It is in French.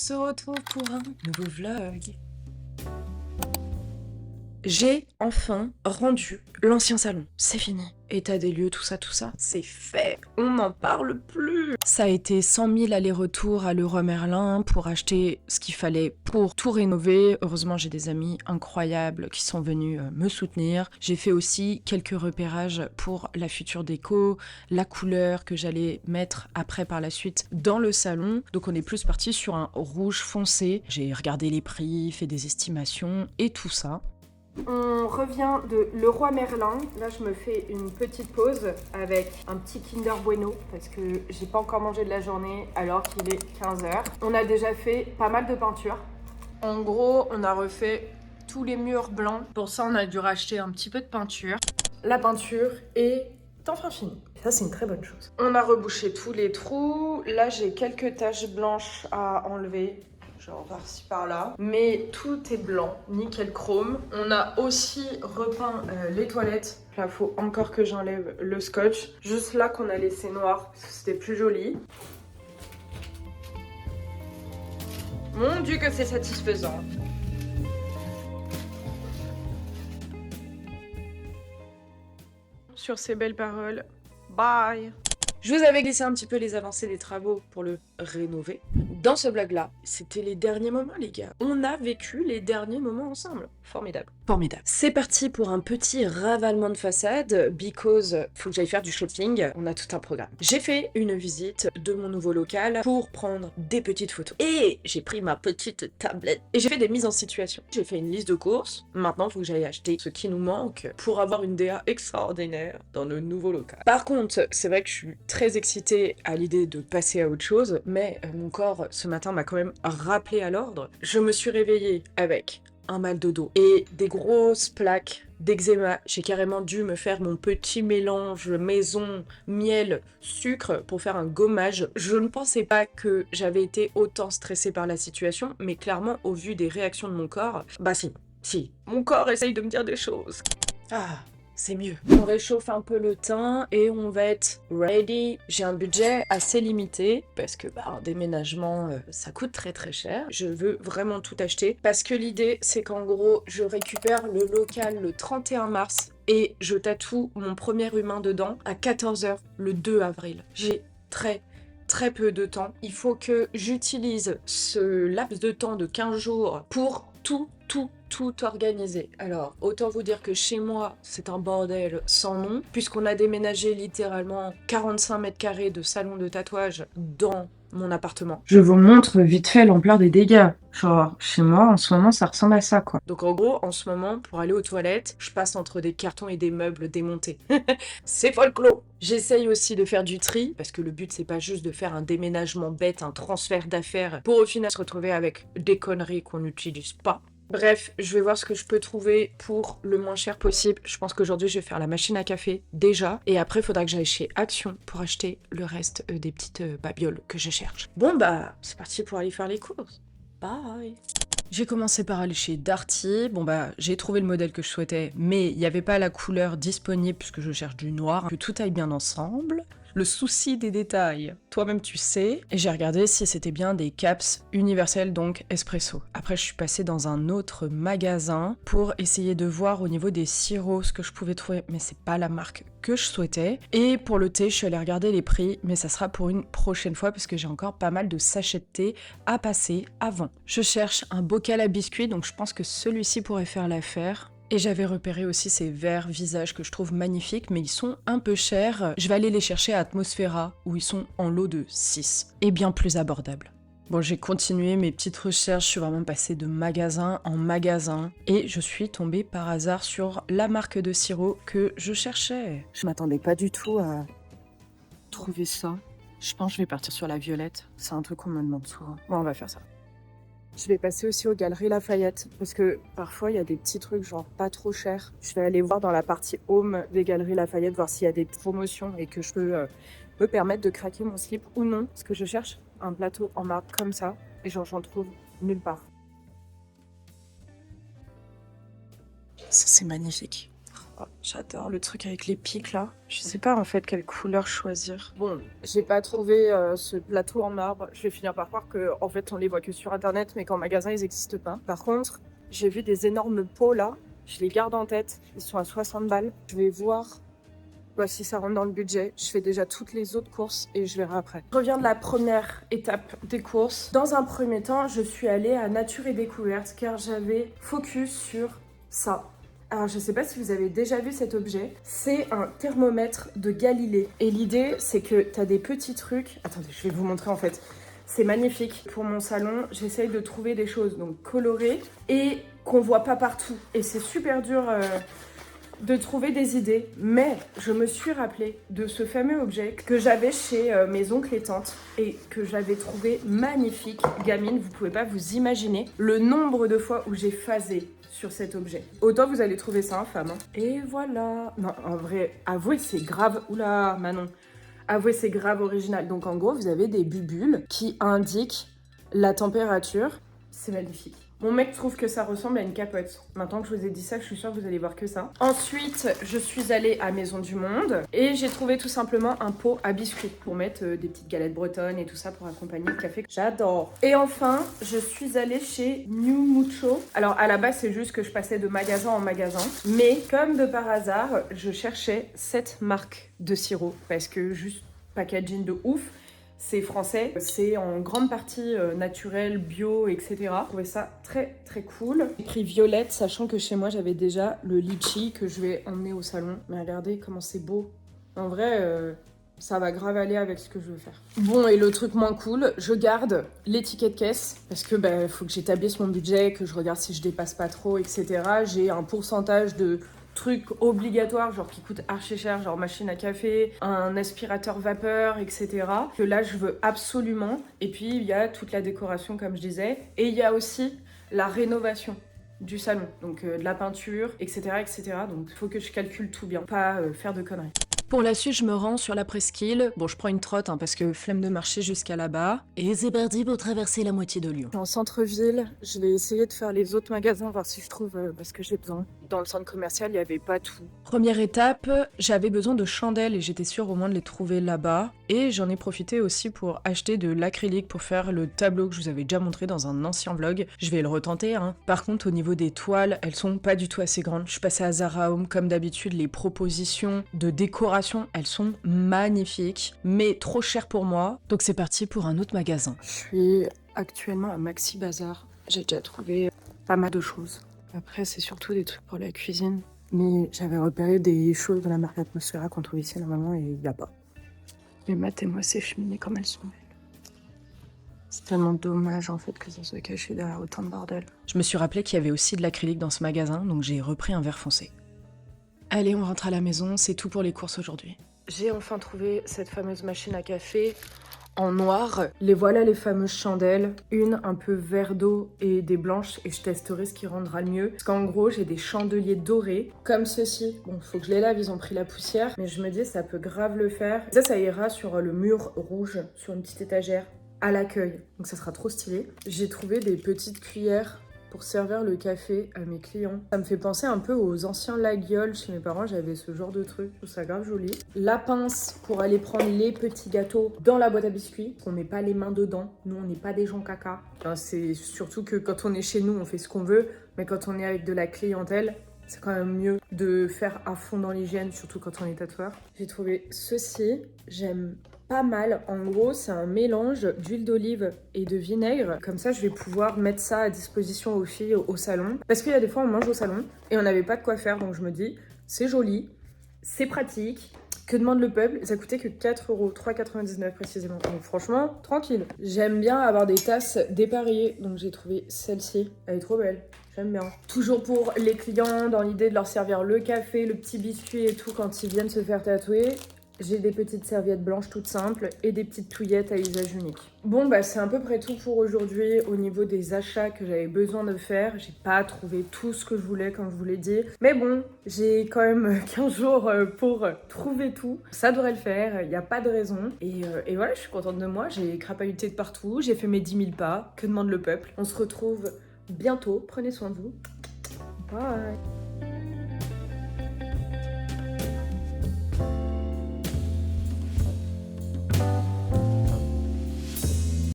Se retrouve pour un nouveau vlog. J'ai enfin rendu l'ancien salon. C'est fini. État des lieux, tout ça, c'est fait. On n'en parle plus. Ça a été 100 000 allers-retours à Leroy Merlin pour acheter ce qu'il fallait pour tout rénover. Heureusement, j'ai des amis incroyables qui sont venus me soutenir. J'ai fait aussi quelques repérages pour la future déco, la couleur que j'allais mettre après par la suite dans le salon. Donc on est plus parti sur un rouge foncé. J'ai regardé les prix, fait des estimations et tout ça. On revient de Leroy Merlin. Là, je me fais une petite pause avec un petit Kinder Bueno parce que j'ai pas encore mangé de la journée alors qu'il est 15h. On a déjà fait pas mal de peinture. En gros, on a refait tous les murs blancs. Pour ça, on a dû racheter un petit peu de peinture. La peinture est enfin finie. Ça, c'est une très bonne chose. On a rebouché tous les trous. Là, j'ai quelques taches blanches à enlever. Genre par-ci par-là, mais tout est blanc, nickel chrome. On a aussi repeint les toilettes. Là, faut encore que j'enlève le scotch. Juste là qu'on a laissé noir, parce que c'était plus joli. Mon Dieu que c'est satisfaisant. Sur ces belles paroles, bye. Je vous avais glissé un petit peu les avancées des travaux pour le rénover. Dans ce vlog-là, c'était les derniers moments, les gars. On a vécu les derniers moments ensemble. Formidable. Formidable. C'est parti pour un petit ravalement de façade, because faut que j'aille faire du shopping. On a tout un programme. J'ai fait une visite de mon nouveau local pour prendre des petites photos. Et j'ai pris ma petite tablette et j'ai fait des mises en situation. J'ai fait une liste de courses. Maintenant, il faut que j'aille acheter ce qui nous manque pour avoir une DA extraordinaire dans le nouveau local. Par contre, c'est vrai que je suis très excitée à l'idée de passer à autre chose, mais mon corps ce matin m'a quand même rappelé à l'ordre. Je me suis réveillée avec un mal de dos et des grosses plaques d'eczéma. J'ai carrément dû me faire mon petit mélange maison, miel, sucre pour faire un gommage. Je ne pensais pas que j'avais été autant stressée par la situation, mais clairement au vu des réactions de mon corps, bah si, mon corps essaye de me dire des choses. Ah, c'est mieux. On réchauffe un peu le teint et on va être ready. J'ai un budget assez limité parce que un déménagement, ça coûte très très cher. Je veux vraiment tout acheter parce que l'idée, c'est qu'en gros, je récupère le local le 31 mars et je tatoue mon premier humain dedans à 14h le 2 avril. J'ai très peu de temps. Il faut que j'utilise ce laps de temps de 15 jours pour tout organiser. Alors, autant vous dire que chez moi, c'est un bordel sans nom, puisqu'on a déménagé littéralement 45 mètres carrés de salon de tatouage dans mon appartement. Je vous montre vite fait l'ampleur des dégâts. Genre, chez moi, en ce moment, ça ressemble à ça, quoi. Donc en gros, en ce moment, pour aller aux toilettes, je passe entre des cartons et des meubles démontés. C'est folklore. J'essaye aussi de faire du tri, parce que le but, c'est pas juste de faire un déménagement bête, un transfert d'affaires, pour au final se retrouver avec des conneries qu'on n'utilise pas. Bref, je vais voir ce que je peux trouver pour le moins cher possible. Je pense qu'aujourd'hui, je vais faire la machine à café déjà. Et après, il faudra que j'aille chez Action pour acheter le reste des petites babioles que je cherche. Bon, bah, c'est parti pour aller faire les courses. Bye. J'ai commencé par aller chez Darty. Bon bah, j'ai trouvé le modèle que je souhaitais, mais il n'y avait pas la couleur disponible puisque je cherche du noir. Que tout aille bien ensemble. Le souci des détails, toi-même tu sais. Et j'ai regardé si c'était bien des caps universels, donc espresso. Après, je suis passée dans un autre magasin pour essayer de voir au niveau des sirops ce que je pouvais trouver, mais c'est pas la marque que je souhaitais. Et pour le thé, je suis allée regarder les prix, mais ça sera pour une prochaine fois parce que j'ai encore pas mal de sachets de thé à passer avant. Je cherche un bocal à biscuits, donc je pense que celui-ci pourrait faire l'affaire. Et j'avais repéré aussi ces verres visage que je trouve magnifiques, mais ils sont un peu chers. Je vais aller les chercher à Atmosphera, où ils sont en lot de 6, et bien plus abordables. Bon, j'ai continué mes petites recherches, je suis vraiment passée de magasin en magasin, et je suis tombée par hasard sur la marque de sirop que je cherchais. Je m'attendais pas du tout à trouver ça. Je pense que je vais partir sur la violette, c'est un truc qu'on me demande souvent. Bon, on va faire ça. Je vais passer aussi aux Galeries Lafayette parce que parfois il y a des petits trucs genre pas trop chers. Je vais aller voir dans la partie home des Galeries Lafayette voir s'il y a des promotions et que je peux me permettre de craquer mon slip ou non. Parce que je cherche un plateau en marque comme ça et j'en trouve nulle part. Ça c'est magnifique. Oh, j'adore le truc avec les pics là. Je sais pas en fait quelle couleur choisir. Bon, j'ai pas trouvé ce plateau en marbre. Je vais finir par croire que en fait on les voit que sur internet, mais qu'en magasin ils existent pas. Par contre, j'ai vu des énormes pots là. Je les garde en tête. Ils sont à 60 balles. Je vais voir si ça rentre dans le budget. Je fais déjà toutes les autres courses et je verrai après. Je reviens de la première étape des courses. Dans un premier temps, je suis allée à Nature et Découverte car j'avais focus sur ça. Alors, je sais pas si vous avez déjà vu cet objet. C'est un thermomètre de Galilée. Et l'idée, c'est que tu as des petits trucs. Attendez, je vais vous montrer en fait. C'est magnifique. Pour mon salon, j'essaye de trouver des choses donc colorées et qu'on voit pas partout. Et c'est super dur de trouver des idées. Mais je me suis rappelé de ce fameux objet que j'avais chez mes oncles et tantes et que j'avais trouvé magnifique. Gamine, vous pouvez pas vous imaginer le nombre de fois où j'ai phasé sur cet objet. Autant vous allez trouver ça infâme. Hein. Et voilà. Non, en vrai, avouez, c'est grave. Oula, Manon. Avouez, c'est grave original. Donc en gros, vous avez des bulles qui indiquent la température. C'est magnifique. Mon mec trouve que ça ressemble à une capote. Maintenant que je vous ai dit ça, je suis sûre que vous allez voir que ça. Ensuite, je suis allée à Maison du Monde et j'ai trouvé tout simplement un pot à biscuits pour mettre des petites galettes bretonnes et tout ça pour accompagner le café. J'adore. Et enfin, je suis allée chez New Mucho. Alors à la base, c'est juste que je passais de magasin en magasin. Mais comme de par hasard, je cherchais cette marque de sirop parce que juste packaging de ouf. C'est français, c'est en grande partie naturel, bio, etc. Je trouvais ça très très cool. J'ai pris violette, sachant que chez moi j'avais déjà le litchi que je vais emmener au salon. Mais regardez comment c'est beau. En vrai, ça va grave aller avec ce que je veux faire. Bon, et le truc moins cool, je garde l'étiquette caisse parce que faut que j'établisse mon budget, que je regarde si je dépasse pas trop, etc. J'ai un pourcentage de trucs obligatoires, genre qui coûtent archi cher, genre machine à café, un aspirateur vapeur, etc. Que là, je veux absolument. Et puis, il y a toute la décoration, comme je disais. Et il y a aussi la rénovation du salon. Donc, de la peinture, etc., etc. Donc, il faut que je calcule tout bien, pas faire de conneries. Pour la suite, je me rends sur la presqu'île. Bon, je prends une trotte parce que flemme de marcher jusqu'à là-bas. Et c'est parti pour traverser la moitié de Lyon. En centre-ville, je vais essayer de faire les autres magasins, voir si je trouve ce que j'ai besoin. Dans le centre commercial, il n'y avait pas tout. Première étape, j'avais besoin de chandelles et j'étais sûre au moins de les trouver là-bas. Et j'en ai profité aussi pour acheter de l'acrylique pour faire le tableau que je vous avais déjà montré dans un ancien vlog. Je vais le retenter, hein. Par contre, au niveau des toiles, elles sont pas du tout assez grandes. Je suis passée à Zara Home, comme d'habitude, les propositions de décoration, elles sont magnifiques, mais trop chères pour moi. Donc c'est parti pour un autre magasin. Je suis actuellement à Maxi Bazar. J'ai déjà trouvé pas mal de choses. Après, c'est surtout des trucs pour la cuisine. Mais j'avais repéré des choses de la marque Atmosphera qu'on trouve ici normalement et il n'y a pas. Mais matez-moi ces cheminées comme elles sont belles. C'est tellement dommage en fait que ça soit caché derrière autant de bordel. Je me suis rappelé qu'il y avait aussi de l'acrylique dans ce magasin, donc j'ai repris un vert foncé. Allez, on rentre à la maison, c'est tout pour les courses aujourd'hui. J'ai enfin trouvé cette fameuse machine à café en noir. Les voilà les fameuses chandelles, une un peu vert d'eau et des blanches, et je testerai ce qui rendra le mieux. Parce qu'en gros, j'ai des chandeliers dorés, comme ceci. Bon, faut que je les lave, ils ont pris la poussière, mais je me dis ça peut grave le faire. Ça ira sur le mur rouge, sur une petite étagère, à l'accueil. Donc ça sera trop stylé. J'ai trouvé des petites cuillères pour servir le café à mes clients. Ça me fait penser un peu aux anciens laguioles chez mes parents, j'avais ce genre de truc, je trouve ça grave joli. La pince pour aller prendre les petits gâteaux dans la boîte à biscuits, qu'on met pas les mains dedans, nous on n'est pas des gens caca. Enfin, c'est surtout que quand on est chez nous, on fait ce qu'on veut, mais quand on est avec de la clientèle, c'est quand même mieux de faire à fond dans l'hygiène, surtout quand on est tatoueur. J'ai trouvé ceci, j'aime pas mal. En gros, c'est un mélange d'huile d'olive et de vinaigre. Comme ça, je vais pouvoir mettre ça à disposition aux filles au salon. Parce qu'il y a des fois, on mange au salon et on n'avait pas de quoi faire. Donc je me dis, c'est joli, c'est pratique. Que demande le peuple? Ça coûtait que 4€, 3,99€ précisément. Donc franchement, tranquille. J'aime bien avoir des tasses dépareillées. Donc j'ai trouvé celle-ci. Elle est trop belle. J'aime bien. Toujours pour les clients, dans l'idée de leur servir le café, le petit biscuit et tout quand ils viennent se faire tatouer. J'ai des petites serviettes blanches toutes simples et des petites touillettes à usage unique. Bon, c'est à peu près tout pour aujourd'hui au niveau des achats que j'avais besoin de faire. J'ai pas trouvé tout ce que je voulais, comme je vous l'ai dit. Mais bon, j'ai quand même 15 jours pour trouver tout. Ça devrait le faire, il n'y a pas de raison. Et voilà, je suis contente de moi. J'ai crapahuté de partout, j'ai fait mes 10 000 pas. Que demande le peuple? On se retrouve bientôt. Prenez soin de vous. Bye.